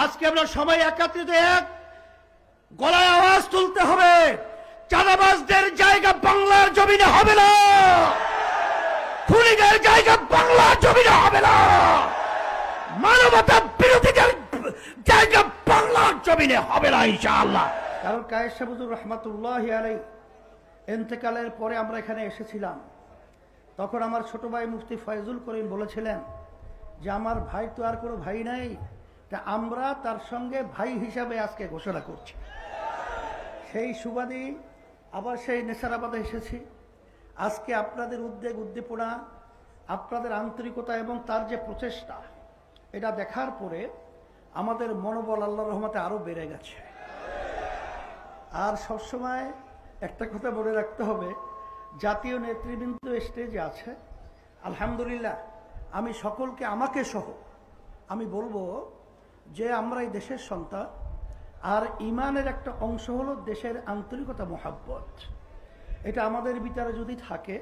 আজকে আমরা সবাই একত্রিত এক গলায় আওয়াজ তুলতে হবে, চাঁদাবাজদের জায়গা বাংলার জমিনে হবে না, খুনিদের জায়গা বাংলার জমিনে হবে না, মানবতা বিরোধীদের জায়গা বাংলার জমিনে হবে না ইনশাআল্লাহ। কারণ কায়েস হুজুর রহমাতুল্লাহি আলাইহি ইন্তেকালের পরে আমরা এখানে এসেছিলাম, তখন আমার ছোট ভাই মুফতি ফয়জুল করিম বলেছিলেন যে আমার ভাই তো আর কোনো ভাই নাই, তা আমরা তার সঙ্গে ভাই হিসাবে আজকে ঘোষণা করছি। সেই সুবাদে আবার সেই নেশারাবাদে এসেছি। আজকে আপনাদের উদ্বেগ উদ্দীপনা, আপনাদের আন্তরিকতা এবং তার যে প্রচেষ্টা, এটা দেখার পরে আমাদের মনোবল আল্লাহর রহমতে আরো বেড়ে গেছে। আর সবসময় একটা কথা বলে রাখতে হবে, জাতীয় নেতৃবৃন্দ স্টেজে আছে, আলহামদুলিল্লাহ আমি সকলকে আমাকে সহ আমি বলবো যে আমরা এই দেশের সন্তান, আর ইমানের একটা অংশ হলো দেশের আন্তরিকতা, মোহাব্বত। এটা আমাদের ভিতরে যদি থাকে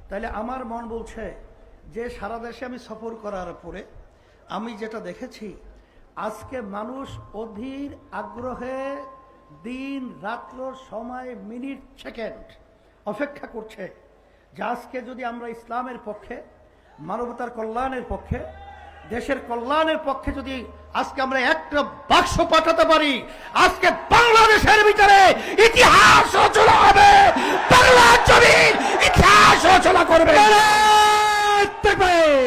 তাহলে আমার মন বলছে যে সারা দেশে আমি সফর করার পরে আমি যেটা দেখেছি, আজকে মানুষ অধীর আগ্রহে দিন রাত্র সময় মিনিট সেকেন্ড অপেক্ষা করছে যে আজকে যদি আমরা ইসলামের পক্ষে, মানবতার কল্যাণের পক্ষে, দেশের কল্যাণের পক্ষে যদি আজকে আমরা একটা বাক্স পাঠাতে পারি, আজকে বাংলাদেশের ভিতরে ইতিহাস রচনা হবে, বাংলার জমিন ইতিহাস রচনা করবে।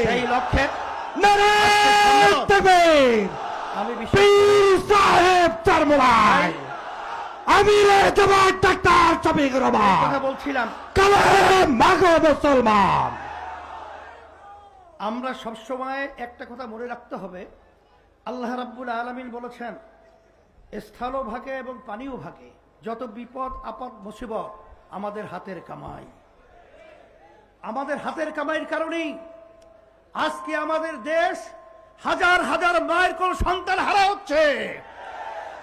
সেই লক্ষ্যে আমি বলছিলাম মুসলমান, আমরা সবসময় একটা কথা মনে রাখতে হবে, আল্লাহ রাব্বুল আলামিন বলেছেন স্থল ভাগে এবং পানিও ভাগে, যত বিপদ আপদ মুসিবত আমাদের হাতের কামাই। আমাদের হাতের কামাইয়ের কারণেই আজকে আমাদের দেশ হাজার হাজার মায়ের কোন সন্তান হারা হচ্ছে,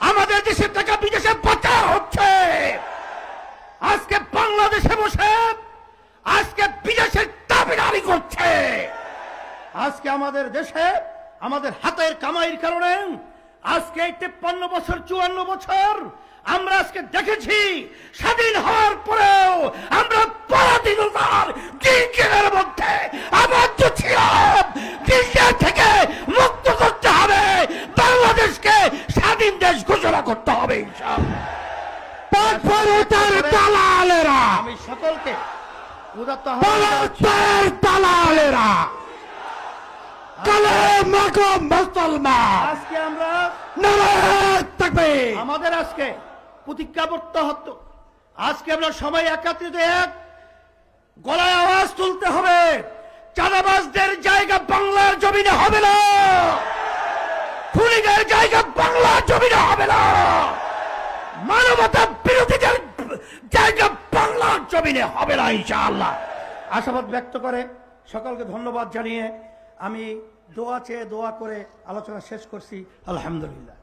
আমাদের দেশের টাকা বিদেশে পাচার হচ্ছে। আজকে বাংলাদেশে বসে আজকে বিদেশের দাবিদারি করছে। আজকে আমাদের দেশে আমাদের হাতের কামাইয়ের কারণে আজকে 53 বছর 54 বছর আমরা আজকে দেখেছি, স্বাধীন হওয়ার পরেও আমরা পরাধীনতার গিরগিরের মধ্যে আবদ্ধ ছিলাম। গিরগির থেকে মুক্ত করতে হবে, বাংলাদেশকে স্বাধীন দেশ ঘোষণা করতে হবে ইনশাআল্লাহ। আমি সকলকে উদাত্ত আজকে আমরা আমাদের আজকে প্রতিজ্ঞাবদ্ধ হতো, আজকে আমরা সবাই একত্রিত এক গলায় আওয়াজ তুলতে হবে, চাঁদাবাজদের জায়গা বাংলার জমিনে হবে না, খুনিদের জায়গা বাংলার জমিনে হবে না, মানবতা বিরোধীদের জায়গা বাংলার জমিনে হবে না ইনশাআল্লাহ। আশাবাদ ব্যক্ত করে সকলকে ধন্যবাদ জানিয়ে আমি দোয়া চেয়ে দোয়া করে আলোচনা শেষ করছি। আলহামদুলিল্লাহ।